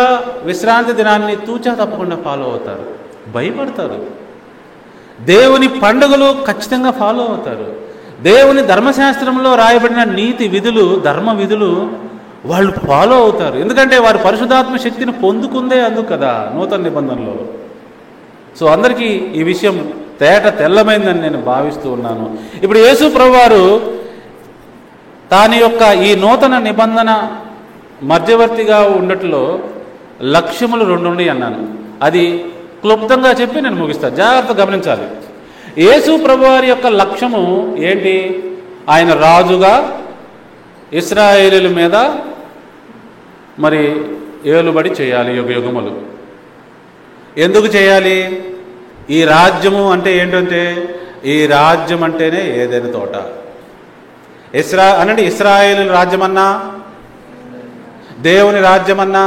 విశ్రాంతి దినాన్ని తూచా తప్పకుండా ఫాలో అవుతారు, భయపడతారు. దేవుని పండుగలు ఖచ్చితంగా ఫాలో అవుతారు. దేవుని ధర్మశాస్త్రంలో రాయబడిన నీతి విధులు, ధర్మ విధులు వాళ్ళు ఫాలో అవుతారు. ఎందుకంటే వారు పరిశుద్ధాత్మ శక్తిని పొందుకుందే అందుకు కదా నూతన నిబంధనలో. సో అందరికీ ఈ విషయం తెల్లమైందని నేను భావిస్తూ ఉన్నాను. ఇప్పుడు యేసు ప్రభువారు తాని యొక్క ఈ నూతన నిబంధన మధ్యవర్తిగా ఉండట్లో లక్ష్యములు 2 ఉన్నాయి అన్నాను. అది క్లుప్తంగా చెప్పి నేను ముగిస్తాను. జాగ్రత్తగా గమనించాలి. యేసు ప్రభువారి యొక్క లక్ష్యము ఏంటి? ఆయన రాజుగా ఇశ్రాయేలుల మీద మరి ఏలుబడి చేయాలి యుగ యుగములు. ఎందుకు చేయాలి? ఈ రాజ్యము అంటే ఏంటంటే, ఈ రాజ్యం అంటేనే ఏదైనా తోట. అనండి, ఇశ్రాయేలు రాజ్యమన్నా, దేవుని రాజ్యమన్నా,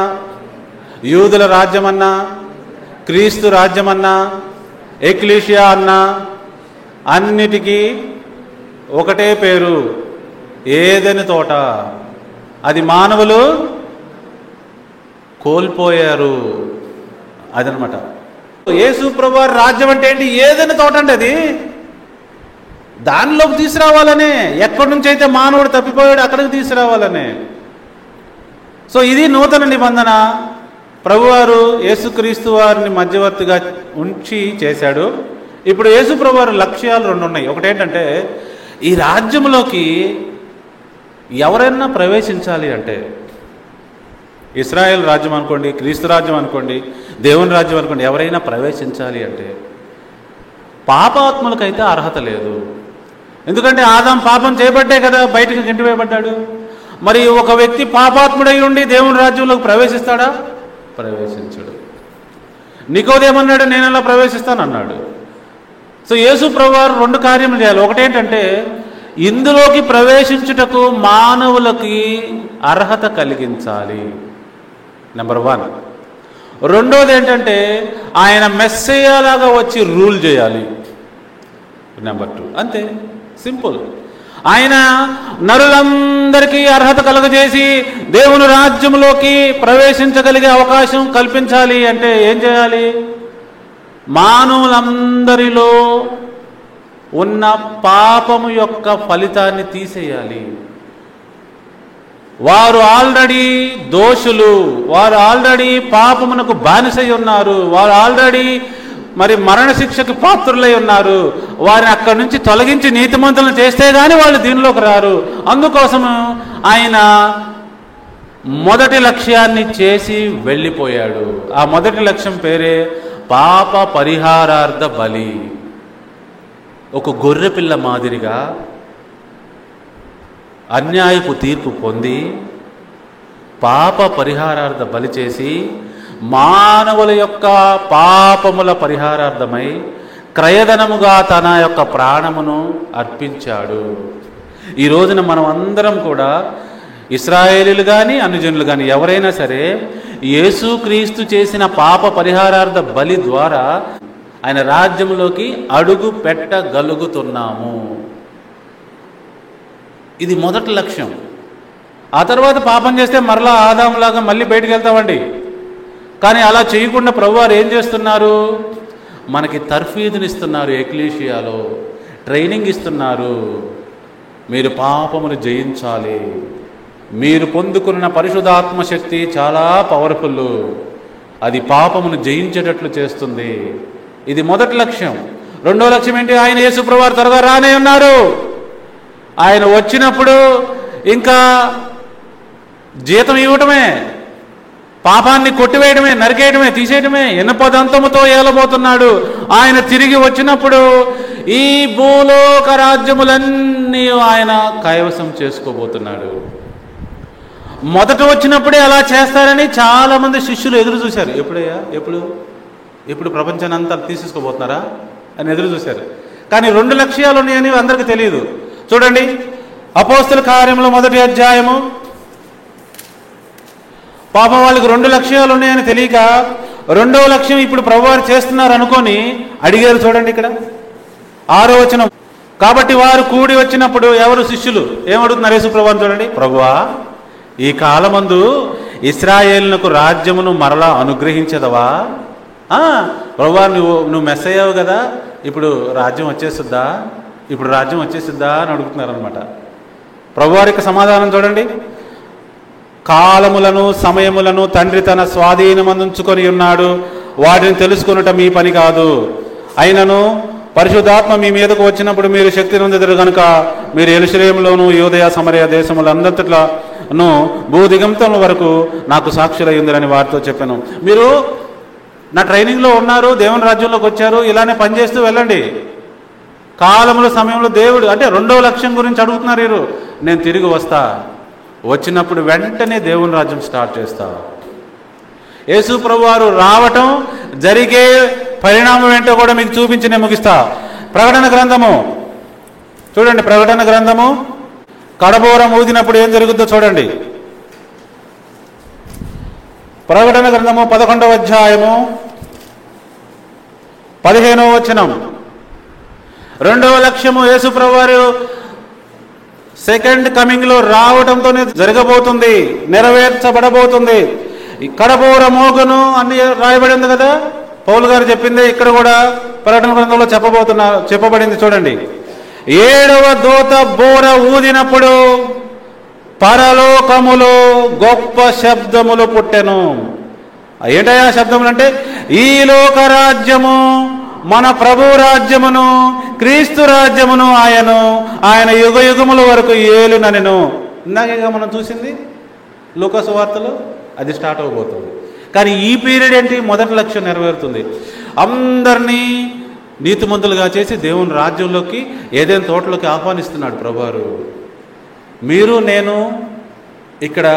యూదుల రాజ్యమన్నా, క్రీస్తు రాజ్యం అన్నా, ఎక్లీషియా అన్నా అన్నిటికీ ఒకటే పేరు, ఏదెని తోట. అది మానవులు కోల్పోయారు. అదనమాట యేసు ప్రభువారి రాజ్యం అంటే ఏంటి? ఏదైనా తోట అంటే అది దానిలోకి తీసుకురావాలనే. ఎక్కడి నుంచి అయితే మానవుడు తప్పిపోయాడు అక్కడికి తీసుకురావాలనే. సో ఇది నూతన నిబంధన. ప్రభువారు యేసుక్రీస్తు వారిని మధ్యవర్తిగా ఉంచి చేశాడు. ఇప్పుడు యేసు ప్రభువారి లక్ష్యాలు 2 ఉన్నాయి. ఒకటేంటంటే ఈ రాజ్యంలోకి ఎవరైనా ప్రవేశించాలి అంటే, ఇస్రాయేల్ రాజ్యం అనుకోండి, క్రీస్తు రాజ్యం అనుకోండి, దేవుని రాజ్యం అనుకోండి, ఎవరైనా ప్రవేశించాలి అంటే పాపాత్ములకైతే అర్హత లేదు. ఎందుకంటే ఆదాం పాపం చేయబట్టే కదా బయటకు గెంటివేయబడ్డాడు. మరి ఒక వ్యక్తి పాపాత్ముడై ఉండి దేవుని రాజ్యంలోకి ప్రవేశిస్తాడా? ప్రవేశించడు. నికోదేమన్నాడు, నేను అలా ప్రవేశిస్తానన్నాడు. సో యేసు ప్రభువారు 2 కార్యములు చేయాలి. ఒకటేంటంటే ఇందులోకి ప్రవేశించుటకు మానవులకి అర్హత కలిగించాలి, నెంబర్ 1. రెండోది ఏంటంటే ఆయన మెస్సయ్యలాగా వచ్చి రూల్ చేయాలి, నెంబర్ 2. అంతే, సింపుల్. ఆయన నరులందరికీ అర్హత కలుగజేసి దేవుని రాజ్యంలోకి ప్రవేశించగలిగే అవకాశం కల్పించాలి అంటే ఏం చేయాలి? మానవులందరిలో ఉన్న పాపము యొక్క ఫలితాన్ని తీసేయాలి. వారు ఆల్రెడీ దోషులు, వారు ఆల్రెడీ పాపమునకు బానిసై ఉన్నారు, వారు ఆల్రెడీ మరి మరణశిక్షకు పాత్రులై ఉన్నారు. వారిని అక్కడి నుంచి తొలగించి నీతిమంతులను చేస్తే గాని వాళ్ళు దీనిలోకి రారు. అందుకోసము ఆయన మొదటి లక్ష్యాన్ని చేసి వెళ్ళిపోయాడు. ఆ మొదటి లక్ష్యం పేరే పాప పరిహారార్థ బలి. ఒక గొర్రె పిల్ల మాదిరిగా అన్యాయపు తీర్పు పొంది పాప పరిహారార్థ బలి చేసి మానవుల యొక్క పాపముల పరిహారార్థమై క్రయధనముగా తన యొక్క ప్రాణమును అర్పించాడు. ఈ రోజున మనం అందరం కూడా ఇశ్రాయేలీలు కానీ అన్యజనులు కానీ ఎవరైనా సరే యేసుక్రీస్తు చేసిన పాప పరిహారార్థ బలి ద్వారా ఆయన రాజ్యంలోకి అడుగు పెట్టగలుగుతున్నాము. ఇది మొదటి లక్ష్యం. ఆ తర్వాత పాపం చేస్తే మరలా ఆదాములాగా మళ్ళీ బయటికి వెళ్తామండి. కానీ అలా చేయకుండా ప్రభువారు ఏం చేస్తున్నారు? మనకి తర్ఫీదునిస్తున్నారు, ఎక్లీషియాలో ట్రైనింగ్ ఇస్తున్నారు. మీరు పాపమును జయించాలి. మీరు పొందుకున్న పరిశుద్ధాత్మ శక్తి చాలా పవర్ఫుల్. అది పాపమును జయించేటట్లు చేస్తుంది. ఇది మొదటి లక్ష్యం. రెండో లక్ష్యం ఏంటి? ఆయన యేసు ప్రభువారు త్వరగా రానే ఉన్నారు. ఆయన వచ్చినప్పుడు ఇంకా జీతం ఇవ్వటమే, పాపాన్ని కొట్టివేయడమే, నరికేయడమే, తీసేయడమే. ఎనపదంతముతో ఏలబోతున్నాడు. ఆయన తిరిగి వచ్చినప్పుడు ఈ భూలోక రాజ్యములన్నీ ఆయన కైవసం చేసుకోబోతున్నాడు. మొదట వచ్చినప్పుడే అలా చేస్తారని చాలా మంది శిష్యులు ఎదురు చూశారు. ఎప్పుడయ్యా, ఎప్పుడు ప్రపంచాన్ని అంతా తీసేసుకోబోతున్నారా అని ఎదురు చూశారు. కానీ 2 లక్ష్యాలు ఉన్నాయని అందరికీ తెలియదు. చూడండి, అపోస్తల కార్యముల 1వ అధ్యాయము. పాపం వాళ్ళకి 2 లక్ష్యాలు ఉన్నాయని తెలియక 2వ లక్ష్యం ఇప్పుడు ప్రభువారు చేస్తున్నారు అనుకొని అడిగారు. చూడండి ఇక్కడ 6వ వచనం. కాబట్టి వారు కూడి వచ్చినప్పుడు ఎవరు? శిష్యులు ఏమడుగుతున్నారు యేసు ప్రభువారు? చూడండి, ప్రభువా, ఈ కాలమందు ఇశ్రాయేలునకు రాజ్యమును మరలా అనుగ్రహించదవా? ప్రభువా, నువ్వు మెస్ అయ్యావు కదా, ఇప్పుడు రాజ్యం వచ్చేస్తుందా? ఇప్పుడు రాజ్యం వచ్చేస్తుందా అని అడుగుతున్నారు అనమాట. ప్రభువారికి సమాధానం చూడండి. కాలములను సమయములను తండ్రి తన స్వాధీనమందుంచుకొని ఉన్నాడు. వాటిని తెలుసుకొనుట మీ పని కాదు. అయినను పరిశుద్ధాత్మ మీ మీదకు వచ్చినప్పుడు మీరు శక్తి నొందెదరు గనుక మీరు యెరూషలేములోను యూదయ సమరయ దేశములంతట్లను భూదిగంతముల వరకు నాకు సాక్షులై ఉందిరని వారితో చెప్పాను. మీరు నా ట్రైనింగ్లో ఉన్నారు, దేవుని రాజ్యంలోకి వచ్చారు, ఇలానే పనిచేస్తూ వెళ్ళండి. కాలముల సమయంలో దేవుడు అంటే 2వ లక్ష్యం గురించి అడుగుతున్నారు వీరు. నేను తిరిగి వస్తా, వచ్చినప్పుడు వెంటనే దేవుని రాజ్యం స్టార్ట్ చేస్తా. యేసు ప్రభువారు రావటం, జరిగే పరిణామం ఏంటో కూడా మీకు చూపించి నేను ముగిస్తా. ప్రకటన గ్రంథము చూడండి. ప్రకటన గ్రంథము కడబోరం ఊదినప్పుడు ఏం జరుగుతుందో చూడండి. ప్రకటన గ్రంథము 11వ అధ్యాయము 15వ వచనం. రెండవ లక్ష్యము యేసుప్రభువారు సెకండ్ కమింగ్లో రావడంతోనే జరగబోతుంది, నెరవేర్చబడబోతుంది. కడబోర మోగును అని రాయబడింది కదా, పౌలు గారు చెప్పింది ఇక్కడ కూడా ప్రకటన గ్రంథంలో చెప్పబడింది. చూడండి, 7వ దూత బోర ఊదినప్పుడు పరలోకములో గొప్ప శబ్దములు పుట్టెను. ఏంటయ్యా శబ్దములు అంటే, ఈ లోక రాజ్యము మన ప్రభు రాజ్యమును క్రీస్తు రాజ్యమును ఆయన యుగ యుగముల వరకు ఏలుననెను. ఇందాక మనం చూసింది లూకా సువార్తలో అది స్టార్ట్ అవబోతుంది. కానీ ఈ పీరియడ్ ఏంటి? మొదటి లక్ష్యం నెరవేరుతుంది. అందరినీ నీతిమంతులుగా చేసి దేవుని రాజ్యంలోకి, ఏదైనా తోటలోకి ఆహ్వానిస్తున్నాడు ప్రభువారు. మీరు నేను ఇక్కడ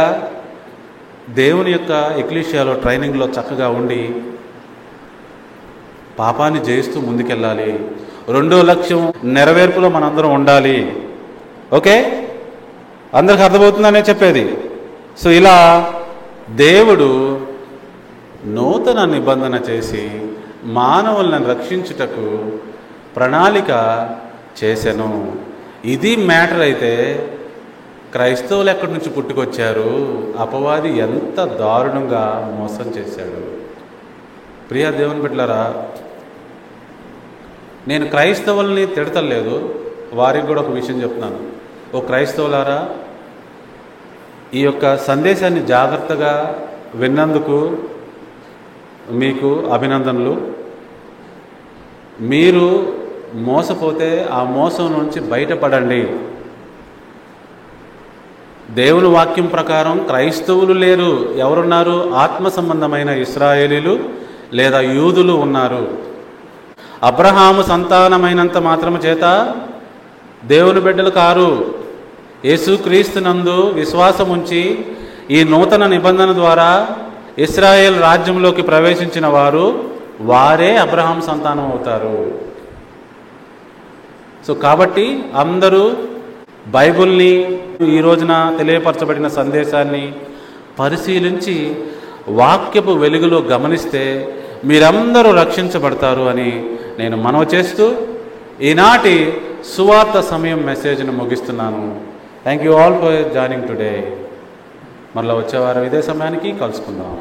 దేవుని యొక్క ఎక్లీషియాలో ట్రైనింగ్లో చక్కగా ఉండి పాపాన్ని జయిస్తూ ముందుకెళ్ళాలి. రెండో లక్ష్యం నెరవేర్పులో మనందరం ఉండాలి. ఓకే, అందరికి అర్థమవుతుందనే చెప్పేది. సో ఇలా దేవుడు నూతన నిబంధన చేసి మానవులను రక్షించుటకు ప్రణాళిక చేసెను. ఇది మ్యాటర్ అయితే క్రైస్తవులు ఎక్కడి నుంచి పుట్టుకొచ్చారు? అపవాది ఎంత దారుణంగా మోసం చేశాడు. ప్రియా దేవుని బిడ్డలారా, నేను క్రైస్తవుల్ని తిడతలేదు, వారికి కూడా ఒక విషయం చెప్తున్నాను. ఓ క్రైస్తవులారా, ఈ యొక్క సందేశాన్ని జాగ్రత్తగా విన్నందుకు మీకు అభినందనలు. మీరు మోసపోతే ఆ మోసం నుంచి బయటపడండి. దేవుని వాక్యం ప్రకారం క్రైస్తవులు లేరు. ఎవరున్నారు? ఆత్మ సంబంధమైన ఇశ్రాయేలీలు లేదా యూదులు ఉన్నారు. అబ్రహాము సంతానమైనంత మాత్రము చేత దేవుని బిడ్డలు కారు. యేసుక్రీస్తునందు విశ్వాసం ఉంచి ఈ నూతన నిబంధన ద్వారా ఇశ్రాయేల్ రాజ్యంలోకి ప్రవేశించిన వారే అబ్రహాం సంతానం అవుతారు. సో కాబట్టి అందరూ బైబిల్ని, ఈ రోజున తెలియపరచబడిన సందేశాన్ని పరిశీలించి వాక్యపు వెలుగులో గమనిస్తే మీరందరూ రక్షించబడతారు అని నేను మనవి చేస్తూ ఈనాటి సువార్త సమయం మెసేజ్ను ముగిస్తున్నాను. Thank you all for joining today. మళ్ళీ వచ్చే వారం ఇదే సమయానికి కలుసుకుందాం.